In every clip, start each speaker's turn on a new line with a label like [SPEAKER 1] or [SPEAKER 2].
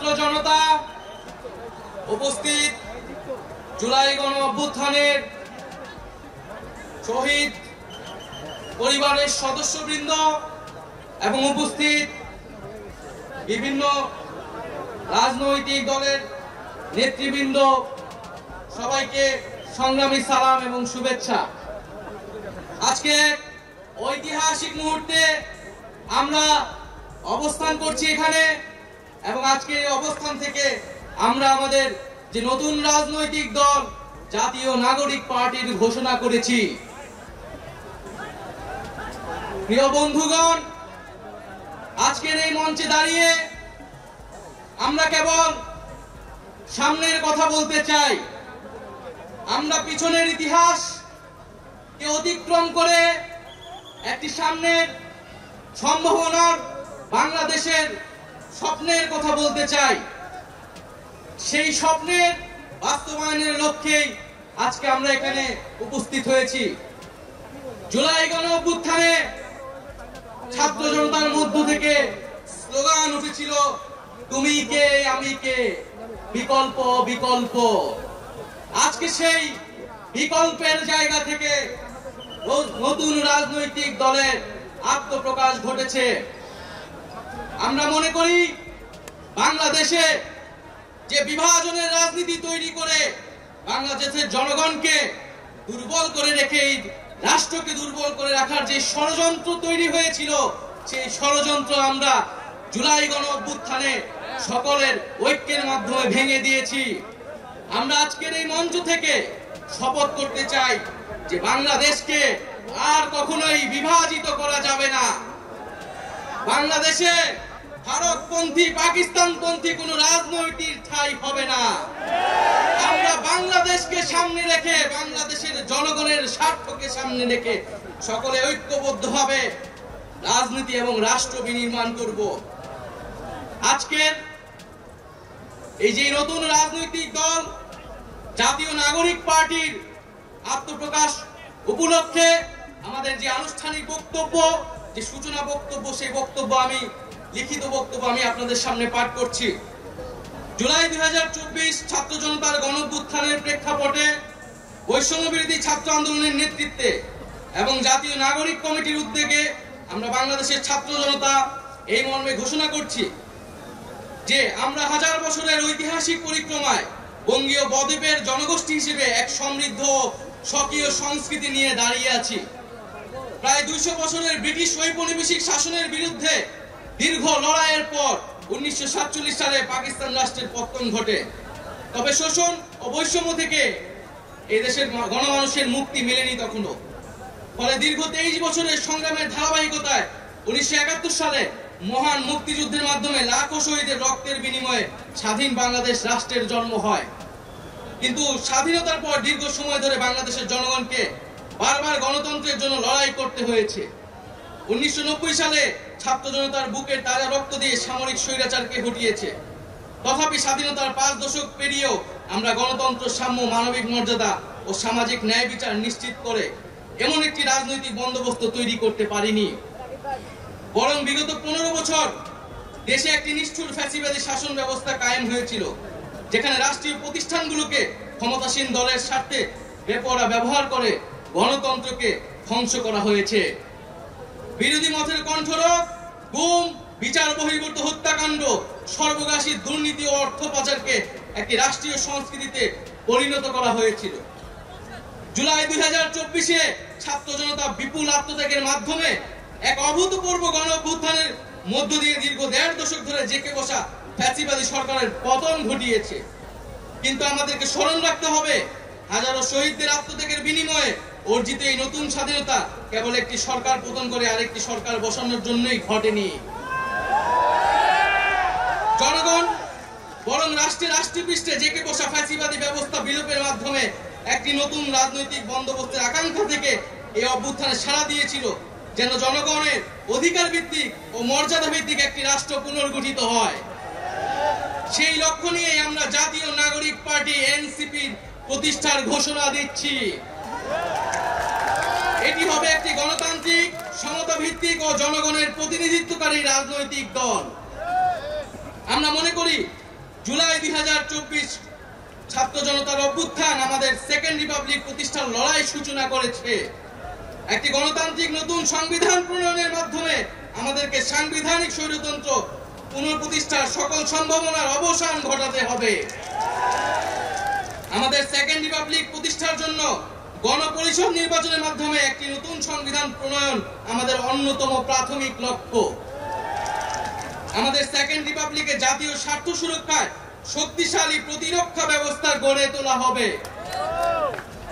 [SPEAKER 1] ছাত্র জনতা, উপস্থিত জুলাই গণ অভ্যুত্থানের শহীদ পরিবারের সদস্যবৃন্দ এবং উপস্থিত বিভিন্ন রাজনৈতিক দলের নেতৃবৃন্দ, সবাইকে সংগ্রামী সালাম এবং শুভেচ্ছা। আজকে ঐতিহাসিক মুহূর্তে আমরা অবস্থান করছি এখানে, এবং আজকে এই অবস্থান থেকে আমরা আমাদের যে নতুন রাজনৈতিক দল জাতীয় নাগরিক পার্টির ঘোষণা করেছি। প্রিয় বন্ধুগণ, আজকের এই মঞ্চে দাঁড়িয়ে আমরা কেবল সামনের কথা বলতে চাই। আমরা পিছনের ইতিহাসকে অতিক্রম করে একটি সামনের সম্ভাবনার বাংলাদেশের স্বপ্নের কথা বলতে চাই। সেই স্বপ্নের বাস্তবায়নের লক্ষ্যেই আজকে আমরা এখানে উপস্থিত হয়েছি। জুলাই গণ অভ্যুত্থানে ছাত্র জনতার মধ্য থেকে স্লোগান উঠেছিল, তুমি কে আমি কে, বিকল্প বিকল্প। আজকে সেই বিকল্পের জায়গা থেকে নতুন রাজনৈতিক দলের আত্মপ্রকাশ ঘটেছে। আমরা মনে করি বাংলাদেশে যে বিভাজনের রাজনীতি তৈরি করে বাংলাদেশের জনগণকে দুর্বল করে রেখে রাষ্ট্রকে দুর্বল করে রাখার যে ষড়যন্ত্র তৈরি হয়েছিল, সেই ষড়যন্ত্র আমরা জুলাই গণ অভ্যুত্থানে সকলের ঐক্যের মাধ্যমে ভেঙে দিয়েছি। আমরা আজকের এই মঞ্চ থেকে শপথ করতে চাই যে বাংলাদেশকে আর কখনোই বিভাজিত করা যাবে না। বাংলাদেশে ভারতপন্থী পাকিস্তানপন্থী কোন রাজনৈতিক ঠাঁই হবে না। আমরা বাংলাদেশকে সামনে রেখে, বাংলাদেশের জনগণের স্বার্থকে সামনে রেখে সকলে ঐক্যবদ্ধভাবে রাজনীতি এবং রাষ্ট্র বিনির্মাণ করব। আজকের এই যে নতুন রাজনৈতিক দল জাতীয় নাগরিক পার্টির আত্মপ্রকাশ উপলক্ষে আমাদের যে আনুষ্ঠানিক বক্তব্য, যে সূচনা বক্তব্য, সেই বক্তব্য আমি লিখিত বক্তব্য আমি আপনাদের সামনে পাঠ করছি। জুলাই 2024 ছাত্র জনতার গণঅভ্যুত্থানের প্রেক্ষাপটে বৈষম্য বিরোধী ছাত্র আন্দোলনের নেতৃত্বে এবং জাতীয় নাগরিক কমিটির উদ্যোগে আমরা বাংলাদেশের ছাত্র জনতা এই মর্মে ঘোষণা করছি যে আমরা হাজার বছরের ঐতিহাসিক পরিক্রমায় বঙ্গীয় বদ্বীপের জনগোষ্ঠী হিসেবে এক সমৃদ্ধ স্বকীয় সংস্কৃতি নিয়ে দাঁড়িয়ে আছি। প্রায় 200 বছরের ব্রিটিশ ঔপনিবেশিক শাসনের বিরুদ্ধে দীর্ঘ লড়াইয়ের পর 1947 সালে পাকিস্তান রাষ্ট্রের পতন ঘটে। তবে শোষণ ও বৈষম্য থেকে এই দেশের গণমানুষের মুক্তি মেলেনি তখনও। ফলে দীর্ঘ 23 বছরের সংগ্রামের ধারাবাহিকতায় 1971 সালে মহান মুক্তিযুদ্ধের মাধ্যমে লাখো শহীদের রক্তের বিনিময়ে স্বাধীন বাংলাদেশ রাষ্ট্রের জন্ম হয়। কিন্তু স্বাধীনতার পর দীর্ঘ সময় ধরে বাংলাদেশের জনগণকে বারবার গণতন্ত্রের জন্য লড়াই করতে হয়েছে। 1990 সালে ছাত্র জনতার বুকের তাজা রক্ত দিয়ে সামরিক স্বৈরাচারকে হটিয়েছে। তথাপি স্বাধীনতার 5 দশক পেরিয়েও আমরা গণতন্ত্র, সাম্য, মানবিক মর্যাদা ও সামাজিক ন্যায় বিচার নিশ্চিত করে এমন একটি রাজনৈতিক বন্দোবস্ত তৈরি করতে পারিনি। বরং বিগত 15 বছর দেশে একটি নিষ্ঠুর ফ্যাসিবাদী শাসন ব্যবস্থা কায়েম হয়েছিল, যেখানে রাষ্ট্রীয় প্রতিষ্ঠানগুলোকে ক্ষমতাসীন দলের স্বার্থে বেপরোয়া ব্যবহার করে গণতন্ত্রকে ধ্বংস করা হয়েছে। বিরোধী মতের কণ্ঠরোধ, গুম, বিচার বহির্ভূত হত্যাকাণ্ড, সর্বগ্রাসী দুর্নীতি ও অর্থ পাচারকে একটি রাষ্ট্রীয় সংস্কৃতিতে পরিণত করা হয়েছিল। জুলাই 2024-এ ছাত্র জনতা বিপুল আত্মত্যাগের মাধ্যমে এক অভূতপূর্ব গণ অভ্যুত্থানের মধ্য দিয়ে দীর্ঘ 1.5 দশক ধরে জেঁকে বসা ফ্যাসিবাদী সরকারের পতন ঘটিয়েছে। কিন্তু আমাদেরকে স্মরণ রাখতে হবে, হাজারো শহীদদের আত্মত্যাগের বিনিময়ে অর্জিত এই নতুন স্বাধীনতা কেবল একটি সরকার পতন করে আরেকটি সরকার বসানোর জন্যই ঘটেনি। জনগণ বরং রাষ্ট্রের পৃষ্ঠে জেঁকে বসা ফ্যাসিবাদী ব্যবস্থা বিলোপের মাধ্যমে একটি নতুন রাজনৈতিক বন্দোবস্তের আকাঙ্ক্ষা থেকে এই অভ্যুত্থানে সাড়া দিয়েছিল, যেন জনগণের অধিকার ভিত্তিক ও মর্যাদা ভিত্তিক একটি রাষ্ট্র পুনর্গঠিত হয়। সেই লক্ষ্য নিয়ে আমরা জাতীয় নাগরিক পার্টি এনসিপির প্রতিষ্ঠার ঘোষণা দিচ্ছি। এটি হবে একটি গণতান্ত্রিক, সমতা ভিত্তিক ও জনগণের প্রতিনিধিত্বকারী রাজনৈতিক দল। আমরা মনে করি জুলাই 2024 ছাত্র জনতার অভ্যুত্থান আমাদের সেকেন্ড রিপাবলিক প্রতিষ্ঠার লড়াই সূচনা করেছে। একটি গণতান্ত্রিক নতুন সংবিধান প্রণয়নের মাধ্যমে আমাদেরকে সাংবিধানিক স্বৈরতন্ত্র পুনঃপ্রতিষ্ঠার সকল সম্ভাবনার অবসান ঘটাতে হবে। আমাদের সেকেন্ড রিপাবলিক প্রতিষ্ঠার জন্য গণপরিষদ নির্বাচনের মাধ্যমে একটি নতুন সংবিধান প্রণয়ন আমাদের অন্যতম প্রাথমিক লক্ষ্য। আমাদের সেকেন্ড রিপাবলিকে জাতীয় স্বার্থ সুরক্ষায় শক্তিশালী প্রতিরক্ষা ব্যবস্থা গড়ে তোলা হবে।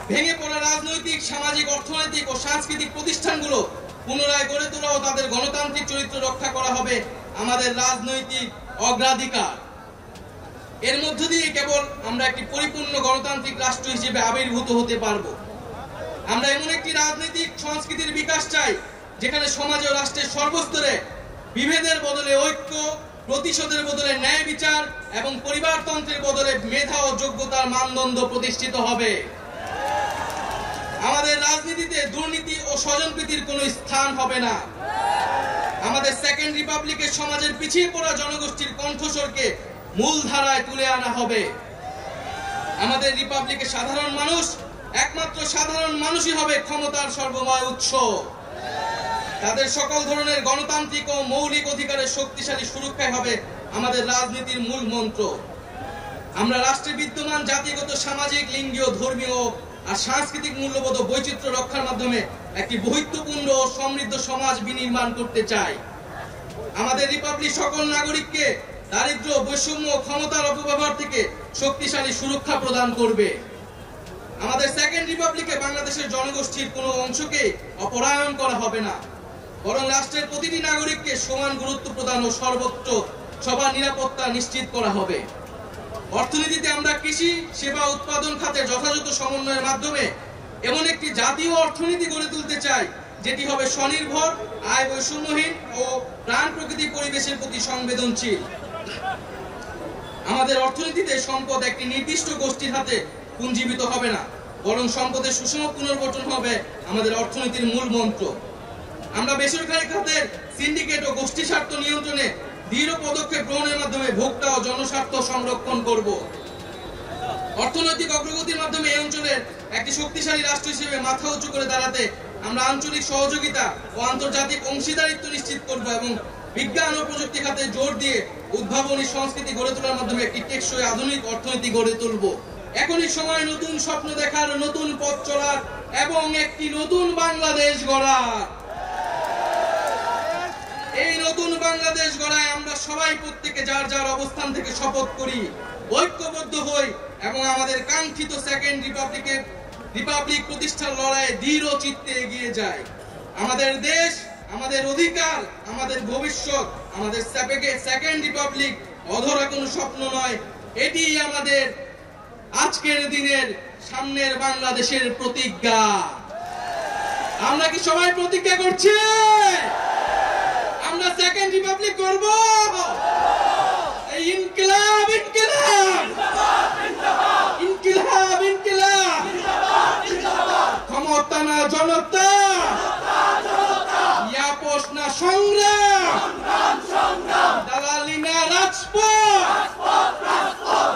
[SPEAKER 1] ভেঙে পড়া রাজনৈতিক, সামাজিক, অর্থনৈতিক ও সাংস্কৃতিক প্রতিষ্ঠানগুলো পুনরায় গড়ে তোলা ও তাদের গণতান্ত্রিক চরিত্র রক্ষা করা হবে আমাদের রাজনৈতিক অগ্রাধিকার। এর মধ্য দিয়ে কেবল আমরা একটি পরিপূর্ণ গণতান্ত্রিক রাষ্ট্র হিসেবে আবির্ভূত হতে পারব। আমরা এমন একটি রাজনৈতিক সংস্কৃতির বিকাশ চাই যেখানে সমাজ ও রাষ্ট্রের সর্বস্তরে বিভেদের বদলে ঐক্য, প্রতিশোধের বদলে ন্যায় বিচার এবং পরিবারতন্ত্রের বদলে মেধা ও যোগ্যতার মানদণ্ড প্রতিষ্ঠিত হবে। আমাদের রাজনীতিতে দুর্নীতি ও স্বজনপ্রীতির কোনো স্থান হবে না। আমাদের সেকেন্ড রিপাবলিকের সমাজের পিছিয়ে পড়া জনগোষ্ঠীর কণ্ঠস্বরকে মূলধারায় তুলে আনা হবে। আমাদের রিপাবলিকের সাধারণ মানুষ, একমাত্র সাধারণ মানুষই হবে ক্ষমতার সর্বময় উৎস। তাদের সকল ধরনের গণতান্ত্রিক ও মৌলিক অধিকারের শক্তিশালী সুরক্ষাই হবে আমাদের রাজনীতির মূল মন্ত্র। আমরা রাষ্ট্রে বিদ্যমান জাতিগত, সামাজিক, লিঙ্গীয়, ধর্মীয় আর সাংস্কৃতিক মূল্যবোধ ও বৈচিত্র্য রক্ষার মাধ্যমে একটি বৈচিত্র্যপূর্ণ ও সমৃদ্ধ সমাজ বিনির্মাণ করতে চাই। আমাদের রিপাবলিক সকল নাগরিককে দারিদ্র, বৈষম্য, ক্ষমতার অপব্যবহার থেকে শক্তিশালী সুরক্ষা প্রদান করবে। আমাদের সেকেন্ড রিপাবলিকে বাংলাদেশের জনগোষ্ঠীর কোনো অংশকে অপরায়ণ করা হবে না, বরং রাষ্ট্রের প্রতিটি নাগরিককে সমান গুরুত্ব প্রদান ও সর্বোচ্চ সবার নিরাপত্তা নিশ্চিত করা হবে। অর্থনীতিতে আমরা কৃষি, সেবা, উৎপাদন খাতে যথাযথ সমন্বয়ের মাধ্যমে এমন একটি জাতীয় অর্থনীতি গড়ে তুলতে চাই যেটি হবে স্বনির্ভর, আয় বৈষম্যহীন ও প্রাণ প্রকৃতি পরিবেশের প্রতি সংবেদনশীল। আমাদের অর্থনীতিতে সম্পদ একটি নির্দিষ্ট গোষ্ঠীর হাতে পুঞ্জীবিত হবে না, বরং সম্পদের সুষম পুনর্বণ্টন হবে আমাদের অর্থনীতির মূল মন্ত্র। আমরা বেসরকারি খাতের সিন্ডিকেট ও গোষ্ঠী স্বার্থ নিয়ন্ত্রণে দৃঢ় পদক্ষেপ গ্রহণের মাধ্যমে ভোক্তা ও জনস্বার্থ সংরক্ষণ করব। অর্থনৈতিক অগ্রগতির মাধ্যমে এই অঞ্চলের একটি শক্তিশালী রাষ্ট্র হিসেবে মাথা উঁচু করে দাঁড়াতে আমরা আঞ্চলিক সহযোগিতা ও আন্তর্জাতিক অংশীদারিত্ব নিশ্চিত করব এবং বিজ্ঞান ও প্রযুক্তি খাতে জোর দিয়ে উদ্ভাবনী সংস্কৃতি গড়ে তোলার মাধ্যমে একটি টেকসই আধুনিক অর্থনীতি গড়ে তুলব। এখনই সময় নতুন স্বপ্ন দেখার, নতুন পথ চলার এবং একটি নতুন বাংলাদেশ গড়ার। এই নতুন বাংলাদেশ গড়ায় আমরা সবাই প্রত্যেকে যার যার অবস্থান থেকে শপথ করি, ঐক্যবদ্ধ হই এবং আমাদের কাঙ্ক্ষিত সেকেন্ড রিপাবলিক প্রতিষ্ঠার লড়াইয়ে দৃঢ় চিত্তে এগিয়ে যাই। আমাদের দেশ, আমাদের অধিকার, আমাদের ভবিষ্যৎ, আমাদের সেকেন্ড রিপাবলিক অধরা কোনো স্বপ্ন নয়, এটি আমাদের আজকের দিনের সামনের বাংলাদেশের প্রতিজ্ঞা। আমরা কি সবাই প্রতিজ্ঞা করছি আমরা সেকেন্ড রিপাবলিক করব? এই ইনকিলাব, ইনকিলাব, ইনকিলাব, ইনকিলাব, ক্ষমতা না জনতা, ইয়াপস না সংগ্রাম, দালালি না রাজপথ,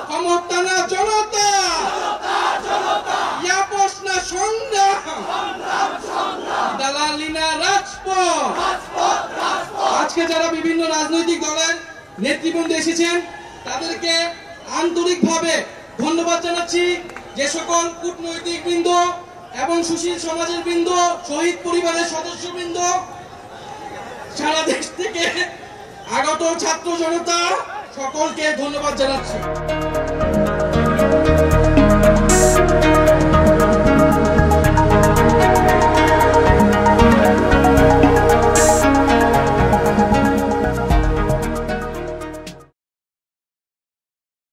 [SPEAKER 1] ক্ষমতা না জনতা, ইয়াপস না সংগ্রাম, দালালি না রাজপথ। আজকে যারা বিভিন্ন রাজনৈতিক দলের নেতৃবৃন্দ এসেছেন তাদেরকে আন্তরিকভাবে ধন্যবাদ জানাচ্ছি। যে সকল কূটনৈতিক বৃন্দ এবং সুশীল সমাজের বৃন্দ, শহীদ পরিবারের সদস্যবৃন্দ, সারা দেশ থেকে আগত ছাত্র জনতা, সকলকে ধন্যবাদ জানাচ্ছি।